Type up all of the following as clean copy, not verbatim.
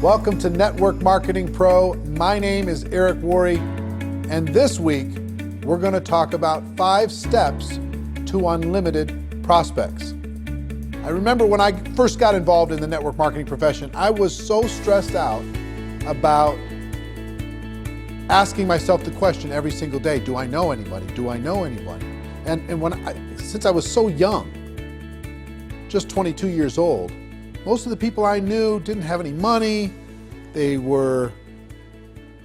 Welcome to Network Marketing Pro. My name is Eric Worre, and this week we're going to talk about 5 steps to unlimited prospects. I remember when I first got involved in the network marketing profession, I was so stressed out about asking myself the question every single day, do I know anybody? Do I know anybody? And since I was so young, just 22 years old, most of the people I knew didn't have any money. They were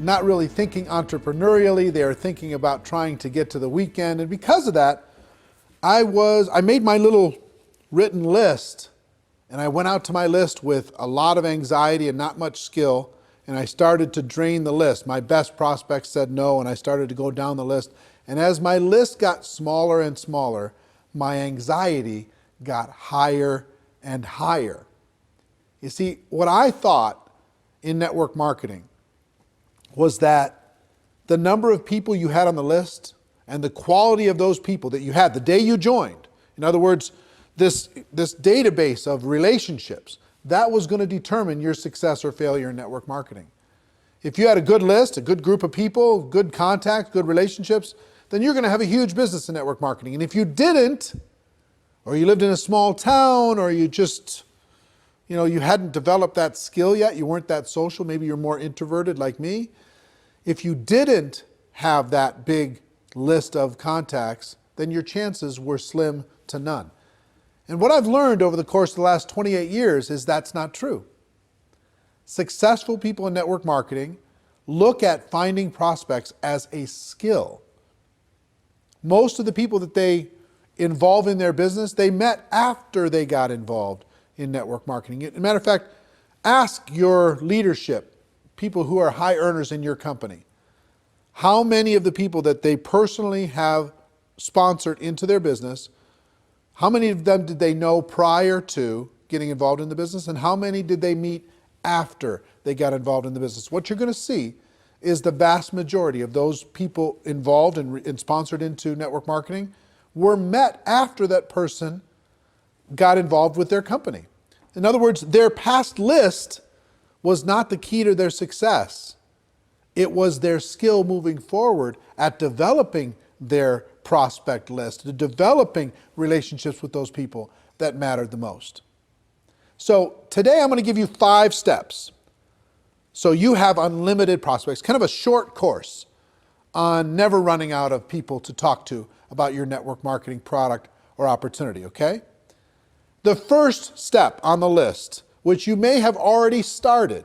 not really thinking entrepreneurially. They were thinking about trying to get to the weekend. And because of that, I made my little written list, and I went out to my list with a lot of anxiety and not much skill, and I started to drain the list. My best prospects said no, and I started to go down the list. And as my list got smaller and smaller, my anxiety got higher and higher. You see, what I thought in network marketing was that the number of people you had on the list and the quality of those people that you had the day you joined, in other words, this database of relationships, that was going to determine your success or failure in network marketing. If you had a good list, a good group of people, good contacts, good relationships, then you're going to have a huge business in network marketing. And if you didn't, or you lived in a small town, or you just, you hadn't developed that skill yet, you weren't that social, maybe you're more introverted like me. If you didn't have that big list of contacts, then your chances were slim to none. And what I've learned over the course of the last 28 years is that's not true. Successful people in network marketing look at finding prospects as a skill. Most of the people that they involve in their business, they met after they got involved in network marketing. As a matter of fact, ask your leadership, people who are high earners in your company, how many of the people that they personally have sponsored into their business, how many of them did they know prior to getting involved in the business, and how many did they meet after they got involved in the business? What you're going to see is the vast majority of those people involved and sponsored into network marketing were met after that person got involved with their company. In other words, their past list was not the key to their success. It was their skill moving forward at developing their prospect list, to developing relationships with those people that mattered the most. So today I'm going to give you 5 steps so you have unlimited prospects, kind of a short course on never running out of people to talk to about your network marketing product or opportunity, okay? The first step on the list, which you may have already started,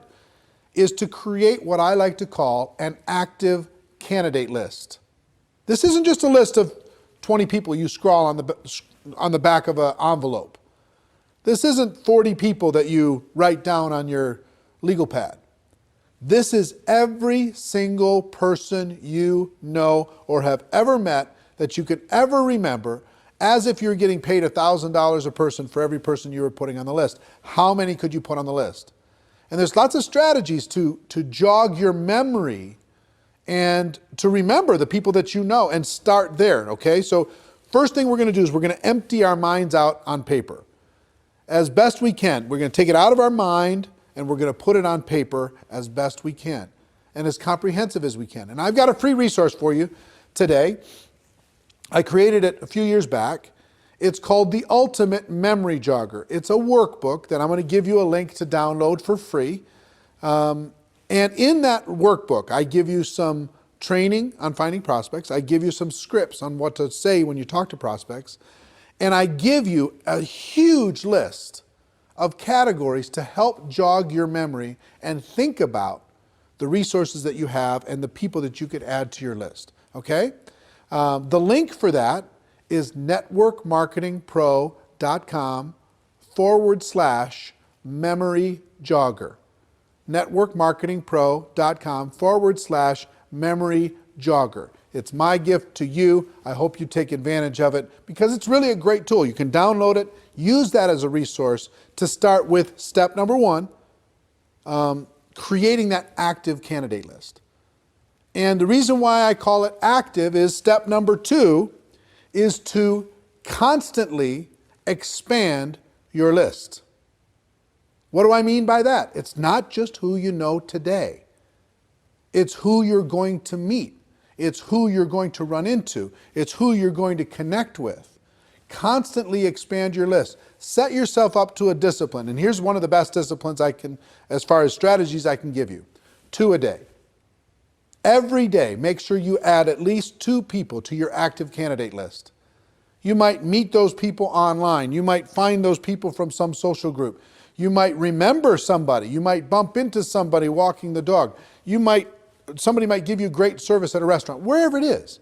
is to create what I like to call an active candidate list. This isn't just a list of 20 people you scrawl on the back of an envelope. This isn't 40 people that you write down on your legal pad. This is every single person you know or have ever met that you could ever remember, as if you're getting paid $1,000 a person for every person you were putting on the list. How many could you put on the list? And there's lots of strategies to jog your memory and to remember the people that you know and start there, okay? So first thing we're going to do is we're going to empty our minds out on paper. As best we can. We're going to take it out of our mind and we're going to put it on paper as best we can and as comprehensive as we can. And I've got a free resource for you today. I created it a few years back. It's called the Ultimate Memory Jogger. It's a workbook that I'm going to give you a link to download for free. And in that workbook, I give you some training on finding prospects. I give you some scripts on what to say when you talk to prospects. And I give you a huge list of categories to help jog your memory and think about the resources that you have and the people that you could add to your list. Okay? The link for that is networkmarketingpro.com/memory jogger. networkmarketingpro.com/memory jogger. It's my gift to you. I hope you take advantage of it because it's really a great tool. You can download it, use that as a resource to start with step number 1, creating that active candidate list. And the reason why I call it active is step number 2 is to constantly expand your list. What do I mean by that? It's not just who you know today. It's who you're going to meet. It's who you're going to run into. It's who you're going to connect with. Constantly expand your list. Set yourself up to a discipline. And here's one of the best disciplines I can, as far as strategies I can give you. 2 a day. Every day, make sure you add at least 2 people to your active candidate list. You might meet those people online. You might find those people from some social group. You might remember somebody. You might bump into somebody walking the dog. Somebody might give you great service at a restaurant, wherever it is.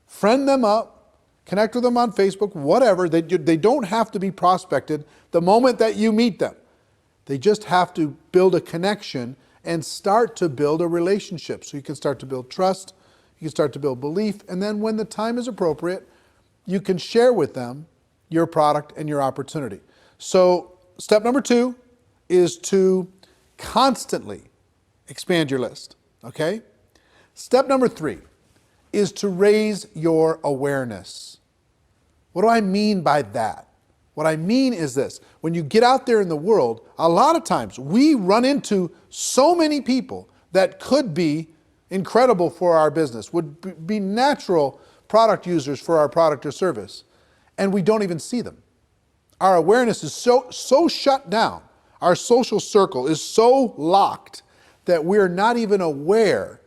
Friend them up, connect with them on Facebook, whatever. They don't have to be prospected the moment that you meet them. They just have to build a connection and start to build a relationship. So you can start to build trust, you can start to build belief, and then when the time is appropriate, you can share with them your product and your opportunity. So step number 2 is to constantly expand your list, okay? Step number 3 is to raise your awareness. What do I mean by that? What I mean is this: when you get out there in the world, a lot of times we run into so many people that could be incredible for our business, would be natural product users for our product or service, and we don't even see them. Our awareness is so shut down. Our social circle is so locked that we're not even aware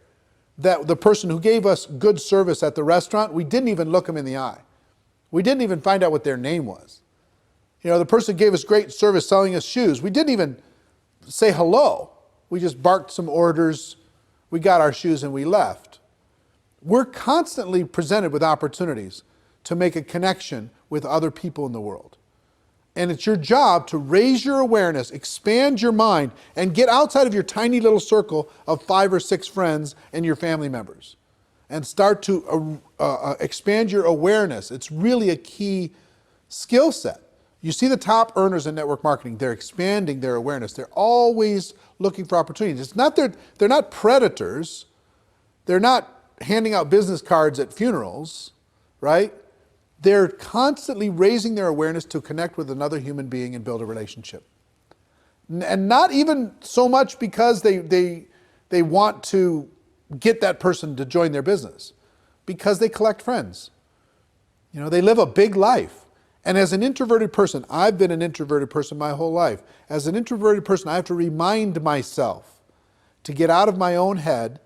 that the person who gave us good service at the restaurant, we didn't even look them in the eye. We didn't even find out what their name was. You know, the person gave us great service selling us shoes. We didn't even say hello. We just barked some orders. We got our shoes and we left. We're constantly presented with opportunities to make a connection with other people in the world. And it's your job to raise your awareness, expand your mind, and get outside of your tiny little circle of 5 or 6 friends and your family members. And start to expand your awareness. It's really a key skill set. You see the top earners in network marketing, they're expanding their awareness. They're always looking for opportunities. It's not they're not predators. They're not handing out business cards at funerals, right? They're constantly raising their awareness to connect with another human being and build a relationship. And not even so much because they want to get that person to join their business, because they collect friends. You know, they live a big life. And as an introverted person, I've been an introverted person my whole life. As an introverted person, I have to remind myself to get out of my own head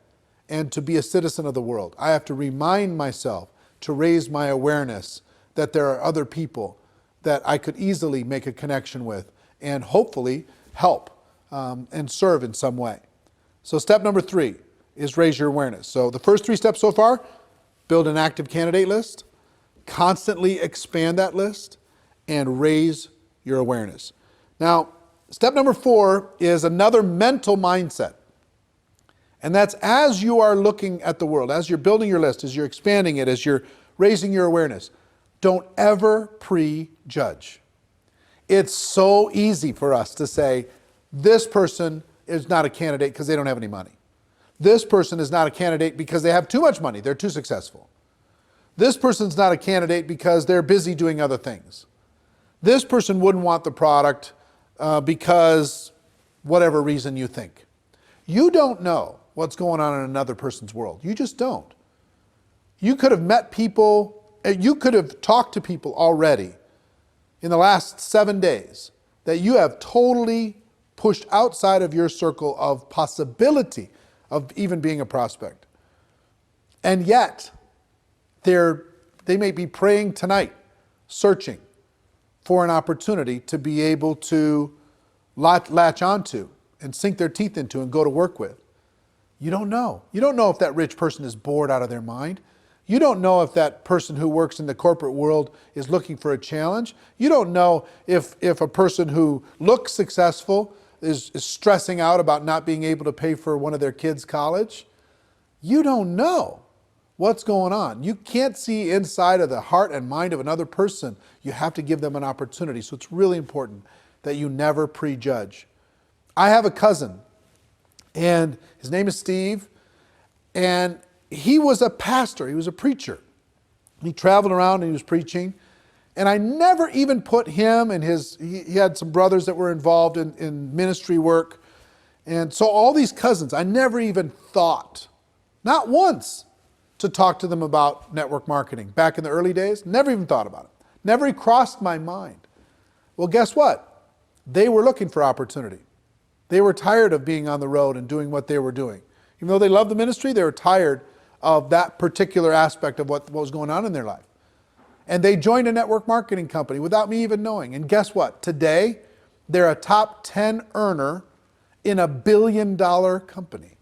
and to be a citizen of the world. I have to remind myself to raise my awareness that there are other people that I could easily make a connection with and hopefully help and serve in some way. So step number 3 is raise your awareness. So the first 3 steps so far: build an active candidate list, constantly expand that list, and raise your awareness. Now, step number 4 is another mental mindset. And that's as you are looking at the world, as you're building your list, as you're expanding it, as you're raising your awareness, don't ever prejudge. It's so easy for us to say, this person is not a candidate because they don't have any money. This person is not a candidate because they have too much money, they're too successful. This person's not a candidate because they're busy doing other things. This person wouldn't want the product because whatever reason you think. You don't know what's going on in another person's world. You just don't. You could have met people, you could have talked to people already in the last 7 days that you have totally pushed outside of your circle of possibility of even being a prospect. And yet, they may be praying tonight, searching for an opportunity to be able to latch onto and sink their teeth into and go to work with. You don't know. You don't know if that rich person is bored out of their mind. You don't know if that person who works in the corporate world is looking for a challenge. You don't know if a person who looks successful is stressing out about not being able to pay for one of their kids' college. You don't know what's going on. You can't see inside of the heart and mind of another person. You have to give them an opportunity. So it's really important that you never prejudge. I have a cousin, and his name is Steve, and he was a pastor. He was a preacher. He traveled around and he was preaching, And I never even put him and he had some brothers that were involved in ministry work. And so all these cousins, I never even thought, not once, to talk to them about network marketing. Back in the early days, never even thought about it. Never crossed my mind. Well, guess what? They were looking for opportunity. They were tired of being on the road and doing what they were doing. Even though they loved the ministry, they were tired of that particular aspect of what was going on in their life. And they joined a network marketing company without me even knowing. And guess what? Today, they're a top 10 earner in a $1 billion company.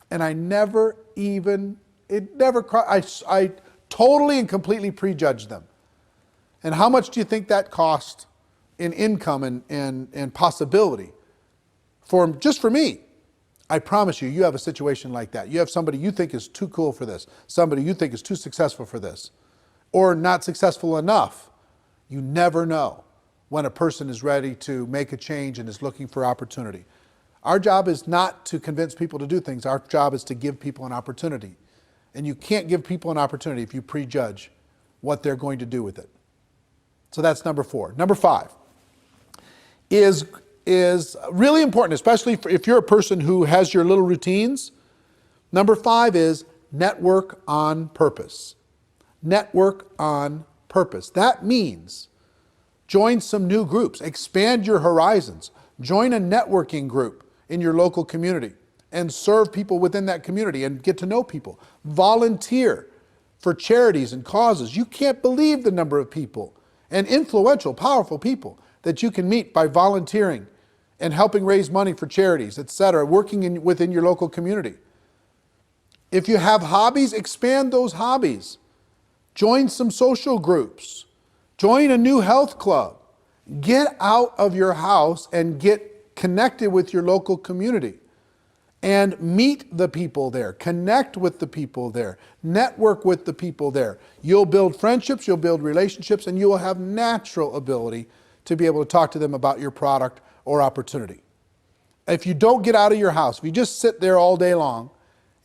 And I never even, I totally and completely prejudged them. And how much do you think that cost in income and possibility? Just for me, I promise you, you have a situation like that. You have somebody you think is too cool for this, somebody you think is too successful for this, or not successful enough. You never know when a person is ready to make a change and is looking for opportunity. Our job is not to convince people to do things. Our job is to give people an opportunity. And you can't give people an opportunity if you prejudge what they're going to do with it. So that's number 4. Number 5 is really important, especially if you're a person who has your little routines. Number 5 is network on purpose. Network on purpose. That means join some new groups, expand your horizons, join a networking group in your local community and serve people within that community and get to know people. Volunteer for charities and causes. You can't believe the number of people and influential, powerful people that you can meet by volunteering and helping raise money for charities, etc., working within your local community. If you have hobbies, expand those hobbies. Join some social groups. Join a new health club. Get out of your house and get connected with your local community and meet the people there. Connect with the people there. Network with the people there. You'll build friendships, you'll build relationships, and you will have natural ability to be able to talk to them about your product or opportunity. If you don't get out of your house, if you just sit there all day long,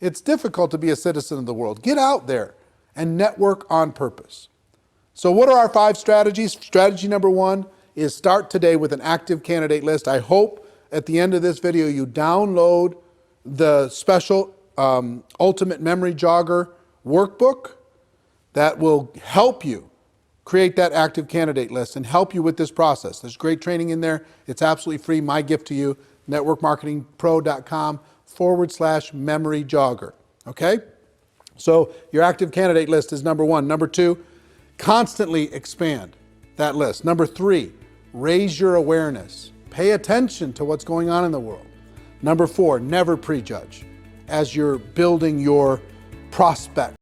it's difficult to be a citizen of the world. Get out there and network on purpose. So what are our 5 strategies? Strategy number 1 is start today with an active candidate list. I hope at the end of this video you download the special Ultimate Memory Jogger workbook that will help you create that active candidate list and help you with this process. There's great training in there. It's absolutely free. My gift to you, networkmarketingpro.com/memory jogger. Okay? So your active candidate list is number 1. Number 2, constantly expand that list. Number 3, raise your awareness. Pay attention to what's going on in the world. Number 4, never prejudge as you're building your prospect